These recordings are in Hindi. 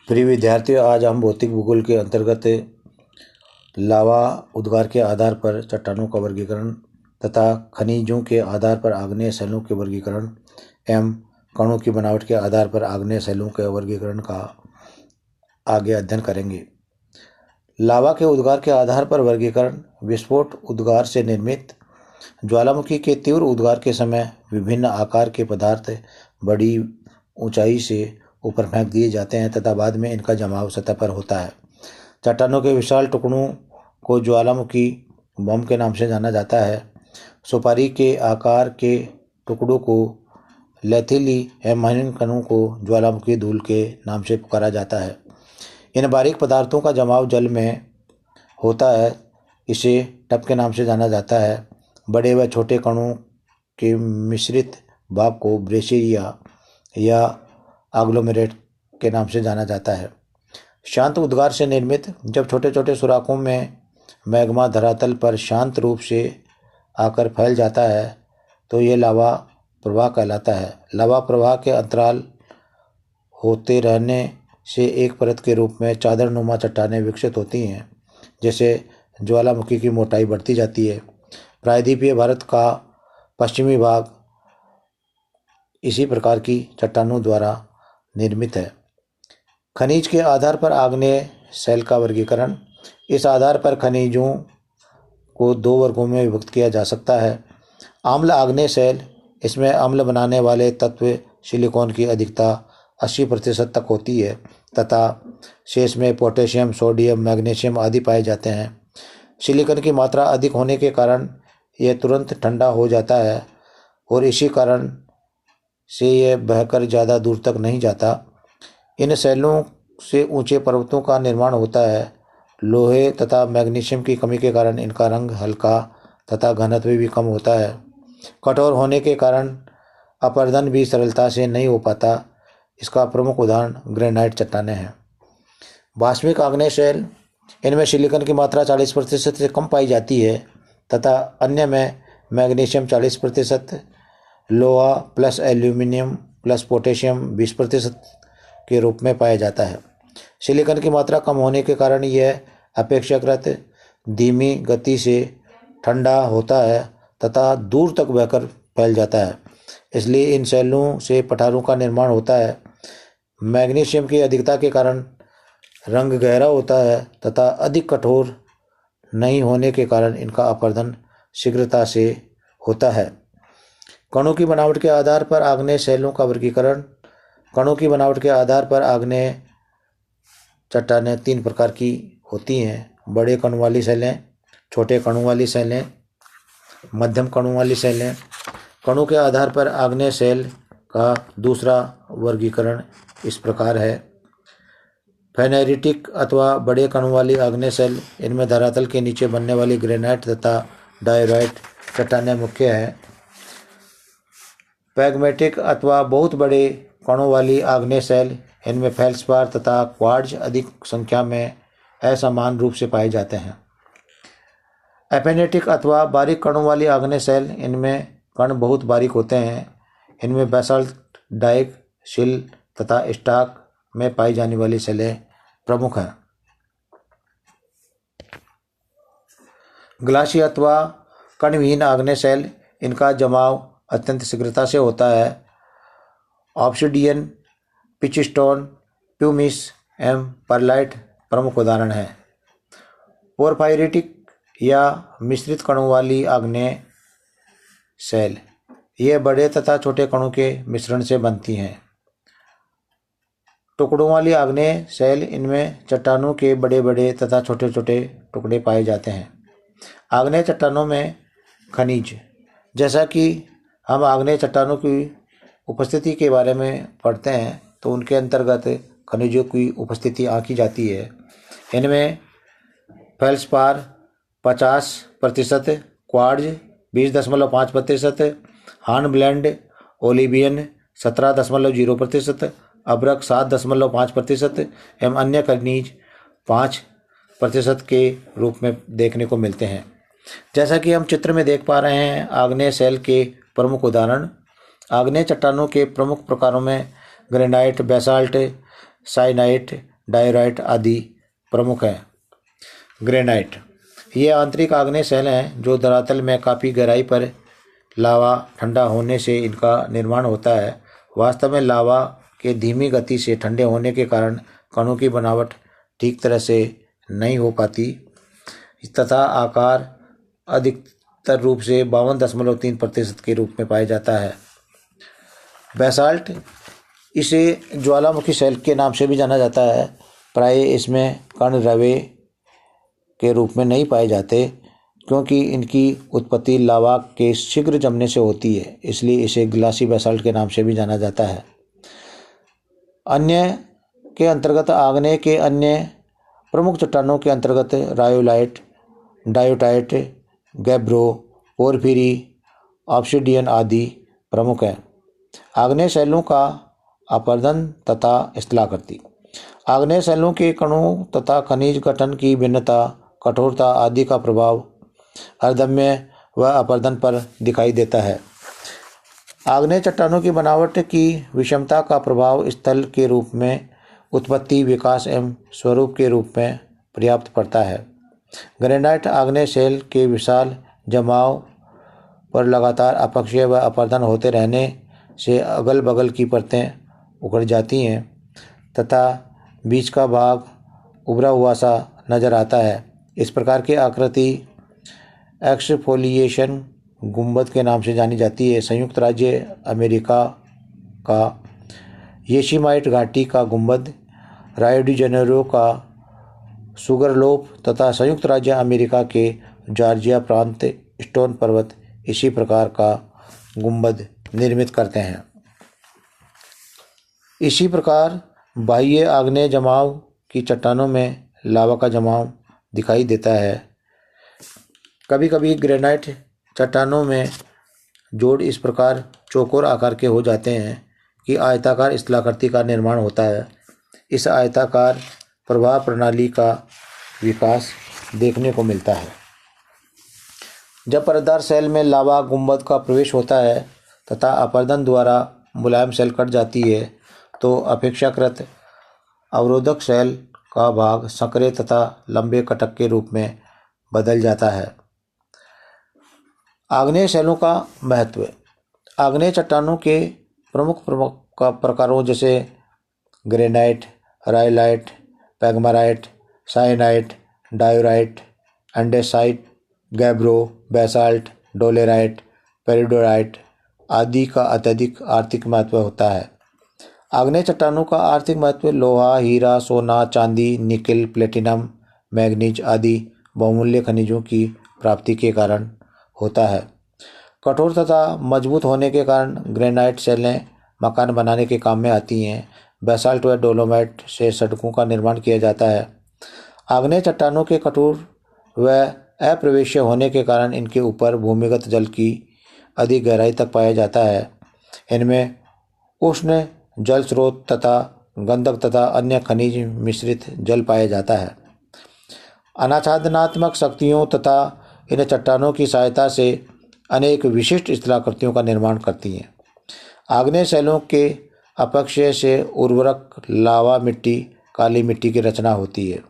प्रिय विद्यार्थियों, आज हम भौतिक भूगोल के अंतर्गत लावा उद्गार के आधार पर चट्टानों का वर्गीकरण तथा खनिजों के आधार पर आग्नेय शैलों के वर्गीकरण एवं कणों की बनावट के आधार पर आग्नेय शैलों के वर्गीकरण का आगे अध्ययन करेंगे। लावा के उद्गार के आधार पर वर्गीकरण। विस्फोट उद्गार से निर्मित ज्वालामुखी के तीव्र उद्गार के समय विभिन्न आकार के पदार्थ बड़ी ऊंचाई से ऊपर फेंक दिए जाते हैं तथा बाद में इनका जमाव सतह पर होता है। चट्टानों के विशाल टुकड़ों को ज्वालामुखी बम के नाम से जाना जाता है। सुपारी के आकार के टुकड़ों को लेथिली एवं महीन कणों को ज्वालामुखी धूल के नाम से पुकारा जाता है। इन बारीक पदार्थों का जमाव जल में होता है, इसे टप के नाम से जाना जाता है। बड़े व छोटे कणों के मिश्रित भाग को ब्रेसिया या एग्लोमेरेट के नाम से जाना जाता है। शांत उद्गार से निर्मित। जब छोटे छोटे सुराखों में मैग्मा धरातल पर शांत रूप से आकर फैल जाता है तो ये लावा प्रवाह कहलाता है। लावा प्रवाह के अंतराल होते रहने से एक परत के रूप में चादरनुमा चट्टानें विकसित होती हैं। जैसे ज्वालामुखी की मोटाई बढ़ती जाती है। प्रायद्वीपीय भारत का पश्चिमी भाग इसी प्रकार की चट्टानों द्वारा निर्मित है। खनिज के आधार पर आग्नेय शैल का वर्गीकरण। इस आधार पर खनिजों को दो वर्गों में विभक्त किया जा सकता है। अम्ल आग्नेय शैल, इसमें अम्ल बनाने वाले तत्व सिलिकॉन की अधिकता 80% तक होती है तथा शेष में पोटेशियम, सोडियम, मैग्नीशियम आदि पाए जाते हैं। सिलिकॉन की मात्रा अधिक होने के कारण यह तुरंत ठंडा हो जाता है और इसी कारण से यह बहकर ज़्यादा दूर तक नहीं जाता। इन शैलों से ऊंचे पर्वतों का निर्माण होता है। लोहे तथा मैग्नीशियम की कमी के कारण इनका रंग हल्का तथा घनत्व भी कम होता है। कठोर होने के कारण अपरदन भी सरलता से नहीं हो पाता। इसका प्रमुख उदाहरण ग्रेनाइट चट्टानें हैं। वाष्पिक आग्नेय शैल, इनमें सिलिकॉन की मात्रा 40% से कम पाई जाती है तथा अन्य में मैग्नीशियम 40%, लोहा प्लस एल्यूमिनियम प्लस पोटेशियम 20% के रूप में पाया जाता है। सिलिकॉन की मात्रा कम होने के कारण यह अपेक्षाकृत धीमी गति से ठंडा होता है तथा दूर तक बहकर फैल जाता है, इसलिए इन शैलों से पठारों का निर्माण होता है। मैग्नीशियम की अधिकता के कारण रंग गहरा होता है तथा अधिक कठोर नहीं होने के कारण इनका अपरदन शीघ्रता से होता है। कणों की बनावट के आधार पर आग्नेय शैलों का वर्गीकरण। कणों की बनावट के आधार पर आग्नेय चट्टानें 3 प्रकार की होती हैं। बड़े कणों वाली शैलें, छोटे कणों वाली शैलें, मध्यम कणों वाली शैलें। कणों के आधार पर आग्नेय शैल का दूसरा वर्गीकरण इस प्रकार है। फेनेरिटिक अथवा बड़े कणों वाली आग्नेय शैल, इनमें धरातल के नीचे बनने वाली ग्रेनाइट तथा डायोराइट चट्टानें मुख्य हैं। पैगमेटिक अथवा बहुत बड़े कणों वाली आग्नेय शैल, इनमें फेल्सपार तथा क्वार्ट्ज अधिक संख्या में असमान रूप से पाए जाते हैं। एपेनेटिक अथवा बारीक कणों वाली आग्नेय शैल, इनमें कण बहुत बारीक होते हैं। इनमें बेसाल्ट, डाइक, शिल तथा स्टॉक में पाई जाने वाली शैलें प्रमुख हैं। ग्लासी अथवा कणविहीन आग्नेय शैल, इनका जमाव अत्यंत शीघ्रता से होता है। ऑब्सिडियन, पिचस्टोन, प्यूमिस एवं परलाइट प्रमुख उदाहरण हैं। पोरफायरिटिक या मिश्रित कणों वाली आग्नेय शैल, ये बड़े तथा छोटे कणों के मिश्रण से बनती हैं। टुकड़ों वाली आग्नेय शैल, इनमें चट्टानों के बड़े बड़े तथा छोटे छोटे टुकड़े पाए जाते हैं। आग्नेय चट्टानों में खनिज, जैसा कि हम आग्नेय चट्टानों की उपस्थिति के बारे में पढ़ते हैं तो उनके अंतर्गत खनिजों की उपस्थिति आंकी जाती है। इनमें फेल्सपार 50%, क्वार्ट्ज 20.5%, हार्नब्लेंड ओलिवियन 17.0%, अब्रक 7.5% एवं अन्य खनिज 5% के रूप में देखने को मिलते हैं। जैसा कि हम चित्र में देख पा रहे हैं, आग्नेय शैल के प्रमुख उदाहरण। आग्नेय चट्टानों के प्रमुख प्रकारों में ग्रेनाइट, बेसाल्ट, साइनाइट, डायोराइट आदि प्रमुख हैं। ग्रेनाइट, ये आंतरिक आग्नेय शैल हैं जो धरातल में काफ़ी गहराई पर लावा ठंडा होने से इनका निर्माण होता है। वास्तव में लावा के धीमी गति से ठंडे होने के कारण कणों की बनावट ठीक तरह से नहीं हो पाती तथा आकार अधिकतर रूप से 52.3% के रूप में पाया जाता है। बेसाल्ट, इसे ज्वालामुखी शैल के नाम से भी जाना जाता है। प्रायः इसमें कण रवे के रूप में नहीं पाए जाते क्योंकि इनकी उत्पत्ति लावा के शीघ्र जमने से होती है, इसलिए इसे ग्लासी बेसाल्ट के नाम से भी जाना जाता है। अन्य के अंतर्गत आग्नेय के अन्य प्रमुख चट्टानों के अंतर्गत रायोलाइट, डायोटाइट, गैब्रो, पोरफिरी, ऑब्सिडियन आदि प्रमुख हैं। आग्नेय शैलों का अपरदन तथा स्थलाकृति, आग्नेय शैलों के कणों तथा खनिज गठन की भिन्नता, कठोरता आदि का प्रभाव अर्धम्य व अपरदन पर दिखाई देता है। आग्नेय चट्टानों की बनावट की विषमता का प्रभाव स्थल के रूप में उत्पत्ति, विकास एवं स्वरूप के रूप में पर्याप्त पड़ता है। ग्रेनाइट आग्नेय शैल के विशाल जमाव पर लगातार अपक्षय व अपरदन होते रहने से अगल बगल की परतें उखड़ जाती हैं तथा बीच का भाग उभरा हुआ सा नजर आता है। इस प्रकार की आकृति एक्सफोलिएशन गुंबद के नाम से जानी जाती है। संयुक्त राज्य अमेरिका का येशीमाइट घाटी का गुंबद, रायो डी जेनेरो का सुगरलोफ तथा संयुक्त राज्य अमेरिका के जॉर्जिया प्रांत स्टोन पर्वत इसी प्रकार का गुंबद निर्मित करते हैं। इसी प्रकार बाह्य आग्नेय जमाव की चट्टानों में लावा का जमाव दिखाई देता है। कभी कभी ग्रेनाइट चट्टानों में जोड़ इस प्रकार चौकोर आकार के हो जाते हैं कि आयताकार स्थलाकृति का निर्माण होता है। इस आयताकार प्रवाह प्रणाली का विकास देखने को मिलता है। जब परतदार सेल में लावा गुंबद का प्रवेश होता है तथा अपरदन द्वारा मुलायम सेल कट जाती है तो अपेक्षाकृत अवरोधक सेल का भाग संकरे तथा लंबे कटक के रूप में बदल जाता है। आग्नेय शैलों का महत्व, आग्नेय चट्टानों के प्रमुख प्रकारों जैसे granite, rhyolite, pegmatite, syenite, diorite, andesite, gabbro, basalt, dolerite, peridotite आदि का अत्यधिक आर्थिक महत्व होता है। आग्नेय चट्टानों का आर्थिक महत्व लोहा, हीरा, सोना, चांदी, निकेल, प्लेटिनम, मैग्नीज आदि बहुमूल्य खनिजों की प्राप्ति के कारण होता है। कठोर तथा मजबूत होने के कारण ग्रेनाइट शैलें मकान बनाने के काम में आती हैं। बेसाल्ट व डोलोमाइट से सड़कों का निर्माण किया जाता है। आग्नेय चट्टानों के कठोर व अप्रवेश्य होने के कारण इनके ऊपर भूमिगत जल की अधिक गहराई तक पाया जाता है। इनमें उष्ण जल स्रोत तथा गंधक तथा अन्य खनिज मिश्रित जल पाया जाता है। अनाच्छादनात्मक शक्तियों तथा इन चट्टानों की सहायता से अनेक विशिष्ट स्थलाकृतियों का निर्माण करती हैं। आग्नेय शैलों के अपक्षय से उर्वरक, लावा मिट्टी, काली मिट्टी की रचना होती है।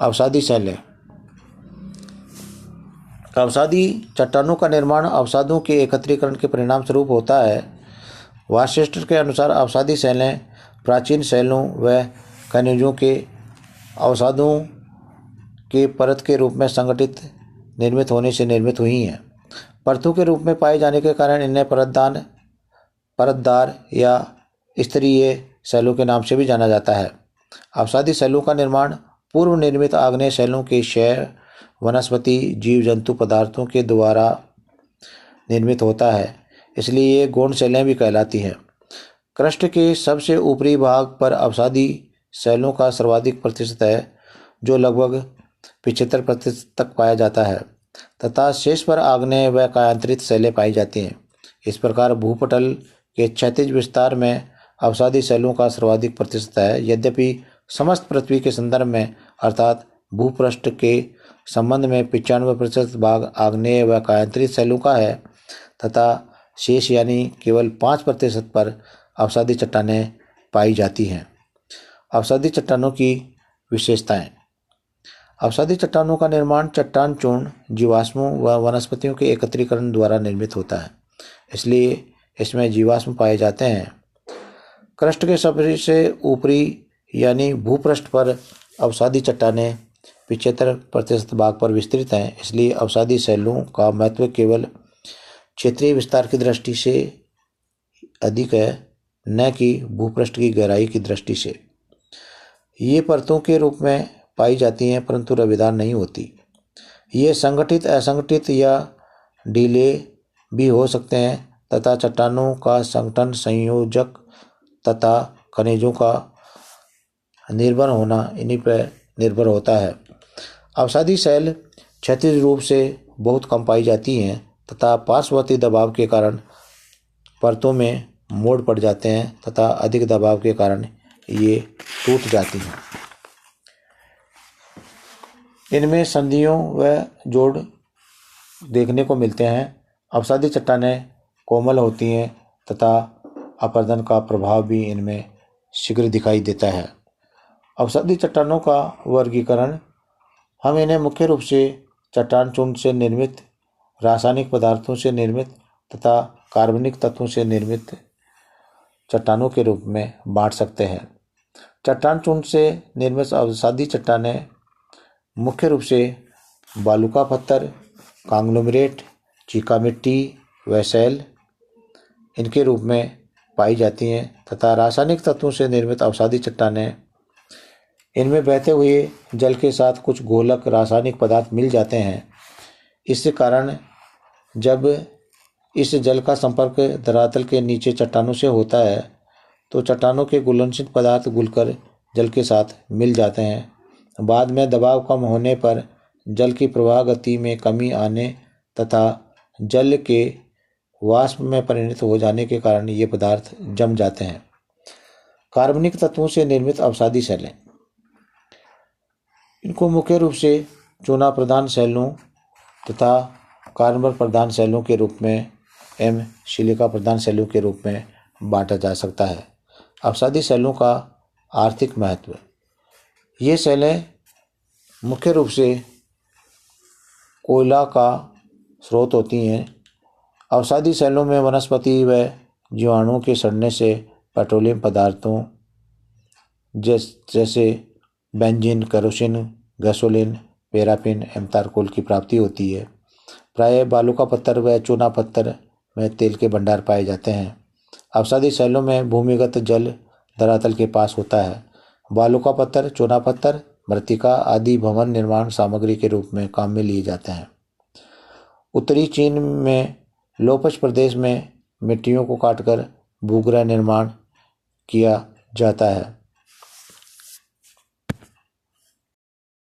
अवसादी शैलें, अवसादी चट्टानों का निर्माण अवसादों के एकत्रीकरण के परिणाम स्वरूप होता है। वाशिष्ठ के अनुसार अवसादी शैलें प्राचीन शैलों व खनिजों के अवसादों के परत के रूप में संगठित निर्मित होने से निर्मित हुई हैं। परतों के रूप में पाए जाने के कारण इन्हें परतदार या स्तरीय शैलों के नाम से भी जाना जाता है। अवसादी शैलों का निर्माण पूर्व निर्मित आग्नेय शैलों के क्षय, वनस्पति, जीव जंतु पदार्थों के द्वारा निर्मित होता है, इसलिए ये गौण शैलें भी कहलाती हैं। क्रस्ट के सबसे ऊपरी भाग पर अवसादी शैलों का सर्वाधिक प्रतिशत है, जो लगभग 75% तक पाया जाता है, तथा शेष पर आग्नेय व कायांतरित शैलें पाई जाती हैं। इस प्रकार भूपटल के क्षैतिज विस्तार में अवसादी शैलों का सर्वाधिक प्रतिशत है। यद्यपि समस्त पृथ्वी के संदर्भ में अर्थात भूपृष्ठ के संबंध में 95% भाग आग्नेय व कायांतरित शैलों का है तथा शेष यानी केवल 5% पर अवसादी चट्टानें पाई जाती हैं। अवसादी चट्टानों की विशेषताएं। अवसादी चट्टानों का निर्माण चट्टान चूर्ण, जीवाश्मों व वनस्पतियों के एकत्रीकरण द्वारा निर्मित होता है, इसलिए इसमें जीवाश्म पाए जाते हैं। क्रस्ट के सबसे ऊपरी यानी भूपृष्ठ पर अवसादी चट्टानें 75% भाग पर विस्तृत हैं, इसलिए अवसादी शैलों का महत्व केवल क्षेत्रीय विस्तार की दृष्टि से अधिक है, न कि भूपृष्ठ की गहराई की दृष्टि से। ये परतों के रूप में पाई जाती हैं, परंतु रवेदार नहीं होती। ये संगठित, असंगठित या ढीले भी हो सकते हैं तथा चट्टानों का संगठन, संयोजक तथा खनिजों का निर्भर होना इन्हीं पर निर्भर होता है। अवसादी शैल क्षैतिज रूप से बहुत कम पाई जाती हैं तथा पार्श्ववर्ती दबाव के कारण परतों में मोड़ पड़ जाते हैं तथा अधिक दबाव के कारण ये टूट जाती हैं। इनमें संधियों व जोड़ देखने को मिलते हैं। अवसादी चट्टानें कोमल होती हैं तथा अपरदन का प्रभाव भी इनमें शीघ्र दिखाई देता है। अवसादी चट्टानों का वर्गीकरण, हम इन्हें मुख्य रूप से चट्टान चूर्ण से निर्मित, रासायनिक पदार्थों से निर्मित तथा कार्बनिक तत्वों से निर्मित चट्टानों के रूप में बांट सकते हैं। चट्टान चूर्ण से निर्मित अवसादी चट्टानें मुख्य रूप से बालूका पत्थर, कांग्लोमरेट, चीका मिट्टी व शैल इनके रूप में पाई जाती हैं तथा रासायनिक तत्वों से निर्मित अवसादी चट्टानें, इनमें बहते हुए जल के साथ कुछ गोलक रासायनिक पदार्थ मिल जाते हैं। इस कारण जब इस जल का संपर्क धरातल के नीचे चट्टानों से होता है तो चट्टानों के घुलनशील पदार्थ घुलकर जल के साथ मिल जाते हैं। बाद में दबाव कम होने पर जल की प्रवाह गति में कमी आने तथा जल के वाष्प में परिणत हो जाने के कारण ये पदार्थ जम जाते हैं। कार्बनिक तत्वों से निर्मित अवसादी शैलें, इनको मुख्य रूप से चूना प्रधान शैलों तथा कार्बन प्रधान शैलों के रूप में एवं सिलिका प्रधान शैलों के रूप में बांटा जा सकता है। अवसादी शैलों का आर्थिक महत्व, ये शैलें मुख्य रूप से कोयला का स्रोत होती हैं। अवसादी शैलों में वनस्पति व जीवाणुओं के सड़ने से पेट्रोलियम पदार्थों जैसे बेंजीन, केरोसिन, गैसोलीन, पैराफिन एवं तारकोल की प्राप्ति होती है। प्रायः बालूका पत्थर व चूना पत्थर में तेल के भंडार पाए जाते हैं। अवसादी शैलों में भूमिगत जल धरातल के पास होता है। बालूका पत्थर, चूना पत्थर, मृत्तिका आदि भवन निर्माण सामग्री के रूप में काम में लिए जाते हैं। उत्तरी चीन में लोपच प्रदेश में मिट्टियों को काटकर भूगृह निर्माण किया जाता है।